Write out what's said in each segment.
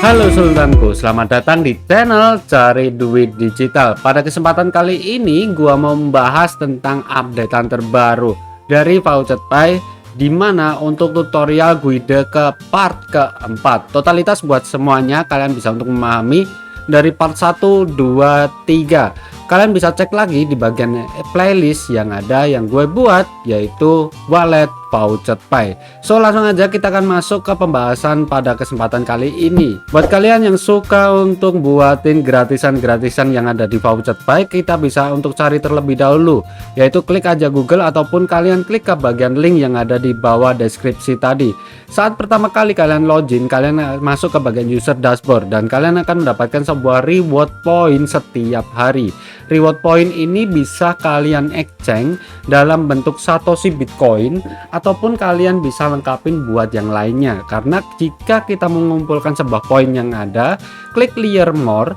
Halo Sultanku, selamat datang di channel Cari Duit Digital. Pada kesempatan kali ini gua mau membahas tentang updatean terbaru dari VoucherPay, di mana untuk tutorial guide ke part keempat. Totalitas buat semuanya kalian bisa untuk memahami dari part 1, 2, 3. Kalian bisa cek lagi di bagian playlist yang ada yang gue buat, yaitu wallet VoucherPay. So langsung aja kita akan masuk ke pembahasan pada kesempatan kali ini. Buat kalian yang suka untuk buatin gratisan-gratisan yang ada di VoucherPay, kita bisa untuk cari terlebih dahulu, yaitu klik aja Google ataupun kalian klik ke bagian link yang ada di bawah deskripsi tadi. Saat pertama kali kalian login, kalian masuk ke bagian user dashboard dan kalian akan mendapatkan sebuah reward point setiap hari. Reward point ini bisa kalian exchange dalam bentuk Satoshi Bitcoin ataupun kalian bisa lengkapin buat yang lainnya. Karena jika kita mengumpulkan sebuah poin yang ada, klik clear more.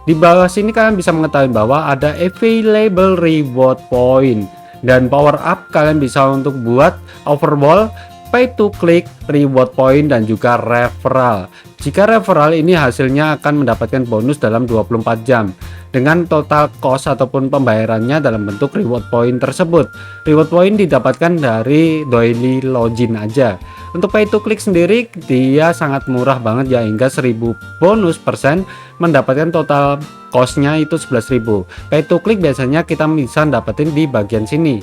Di bawah sini kalian bisa mengetahui bahwa ada available reward point dan power up. Kalian bisa untuk buat overwall, pay to click, reward point, dan juga referral. Jika referral ini hasilnya akan mendapatkan bonus dalam 24 jam dengan total cost ataupun pembayarannya dalam bentuk reward point tersebut. Reward point didapatkan dari daily login aja. Untuk pay to click sendiri dia sangat murah banget ya, hingga 1000 bonus persen mendapatkan total costnya itu 11.000. Pay to click biasanya kita bisa dapetin di bagian sini,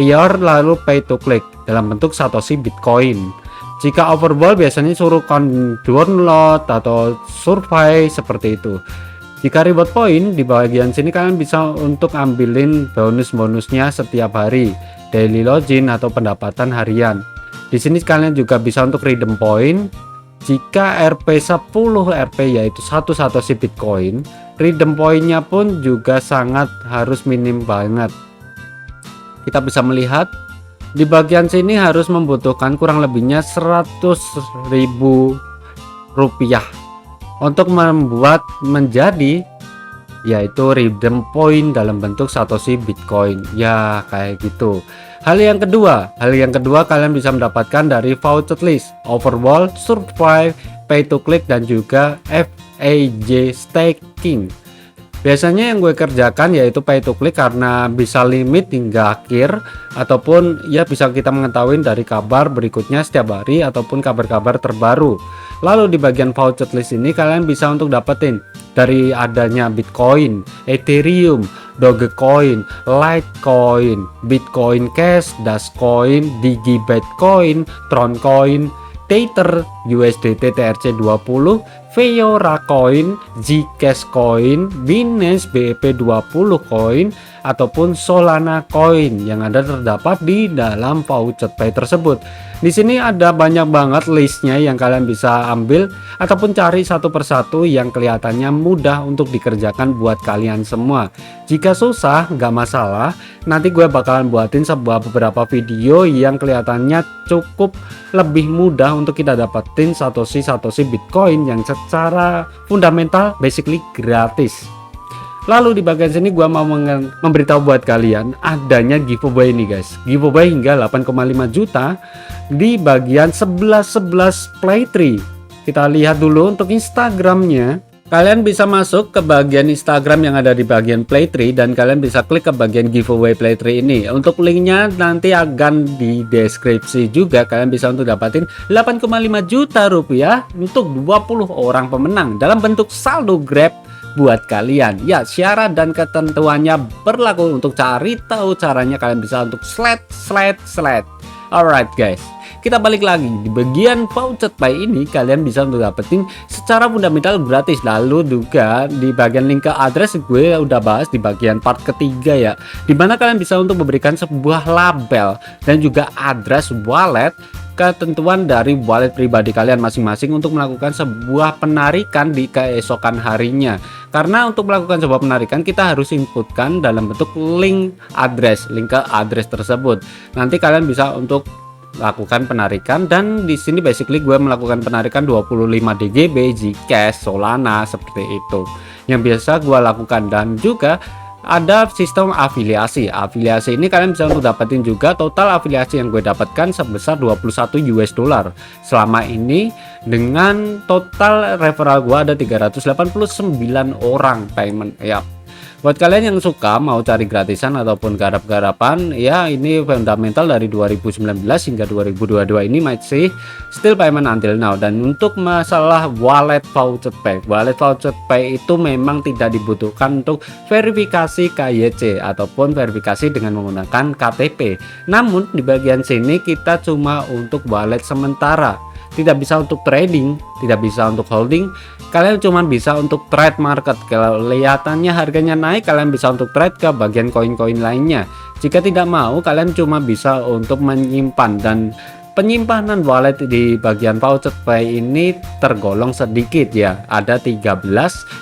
Your lalu pay to click dalam bentuk Satoshi Bitcoin. Jika overwall biasanya suruh download atau survei seperti itu. Jika reward point di bagian sini kalian bisa untuk ambilin bonus-bonusnya setiap hari, daily login atau pendapatan harian. Di sini kalian juga bisa untuk redeem point. Jika RP 10 RP yaitu 1 Satoshi Bitcoin, redeem pointnya pun juga sangat harus minim banget. Kita bisa melihat di bagian sini harus membutuhkan kurang lebihnya 100.000 rupiah untuk membuat menjadi yaitu redeem point dalam bentuk Satoshi Bitcoin ya, kayak gitu. Hal yang kedua kalian bisa mendapatkan dari voucher list, overwall, survive, pay to click, dan juga FAJ staking. Biasanya yang gue kerjakan yaitu pay to click karena bisa limit hingga akhir, ataupun ya bisa kita mengetahui dari kabar berikutnya setiap hari ataupun kabar-kabar terbaru. Lalu di bagian voucher list ini kalian bisa untuk dapetin dari adanya Bitcoin, Ethereum, Dogecoin, Litecoin, Bitcoin Cash, Dashcoin, Digibyte Tron Coin, Tether, USDT TRC20, Fiora Coin, Zcash Coin, Binance BEP20 Coin, ataupun Solana Coin yang ada terdapat di dalam VoucherPay tersebut. Di sini ada banyak banget listnya yang kalian bisa ambil ataupun cari satu persatu yang kelihatannya mudah untuk dikerjakan buat kalian semua. Jika susah nggak masalah, nanti gue bakalan buatin beberapa video yang kelihatannya cukup lebih mudah untuk kita dapetin Satoshi Bitcoin yang secara fundamental basically gratis. Lalu di bagian sini gua mau memberitahu buat kalian adanya giveaway nih guys. Giveaway hingga 8,5 juta di bagian 11 Playtree. Kita lihat dulu untuk Instagramnya. Kalian bisa masuk ke bagian Instagram yang ada di bagian Playtree dan kalian bisa klik ke bagian giveaway Playtree ini. Untuk linknya nanti akan di deskripsi juga. Kalian bisa untuk dapatin 8,5 juta rupiah untuk 20 orang pemenang dalam bentuk saldo Grab buat kalian. Ya, syarat dan ketentuannya berlaku. Untuk cari tahu caranya kalian bisa untuk slide. Alright guys, kita balik lagi di bagian VoucherPay ini. Kalian bisa untuk dapetin secara fundamental gratis. Lalu juga di bagian link ke address gue udah bahas di bagian part ketiga ya, dimana kalian bisa untuk memberikan sebuah label dan juga address wallet, ketentuan dari wallet pribadi kalian masing-masing untuk melakukan sebuah penarikan di keesokan harinya. Karena untuk melakukan sebuah penarikan kita harus inputkan dalam bentuk link ke address tersebut. Nanti kalian bisa untuk lakukan penarikan, dan di sini basically gue melakukan penarikan 25 DGB Zcash, Solana seperti itu yang biasa gue lakukan. Dan juga ada sistem afiliasi. Afiliasi ini kalian bisa untuk dapetin juga. Total afiliasi yang gue dapatkan sebesar 21 US dollar selama ini, dengan total referral gue ada 389 orang payment ya. Buat kalian yang suka mau cari gratisan ataupun garap-garapan ya, ini fundamental dari 2019 hingga 2022 ini masih still payment until now. Dan untuk masalah wallet voucher pay itu memang tidak dibutuhkan untuk verifikasi KYC ataupun verifikasi dengan menggunakan KTP. Namun di bagian sini kita cuma untuk wallet sementara, tidak bisa untuk trading, tidak bisa untuk holding. Kalian cuma bisa untuk trade market. Kalau kelihatannya harganya naik, kalian bisa untuk trade ke bagian koin-koin lainnya. Jika tidak mau, kalian cuma bisa untuk menyimpan, dan penyimpanan wallet di bagian voucher pay ini tergolong sedikit ya. Ada 13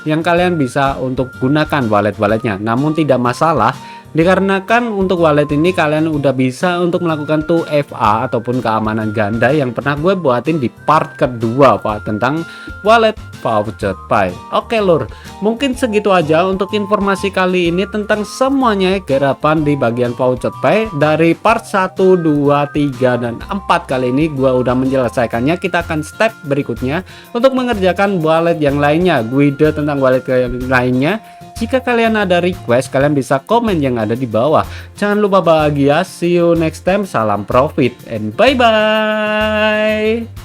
yang kalian bisa untuk gunakan wallet-walletnya. Namun tidak masalah, dikarenakan untuk wallet ini kalian udah bisa untuk melakukan 2FA ataupun keamanan ganda yang pernah gue buatin di part kedua Pak, tentang wallet voucher pay. Oke lur, mungkin segitu aja untuk informasi kali ini tentang semuanya garapan di bagian voucher pay. Dari part 1, 2, 3, dan 4 kali ini gue udah menyelesaikannya. Kita akan step berikutnya untuk mengerjakan wallet yang lainnya, guide tentang wallet yang lainnya. Jika kalian ada request, kalian bisa komen yang ada di bawah. Jangan lupa bahagia. See you next time. Salam profit and bye bye.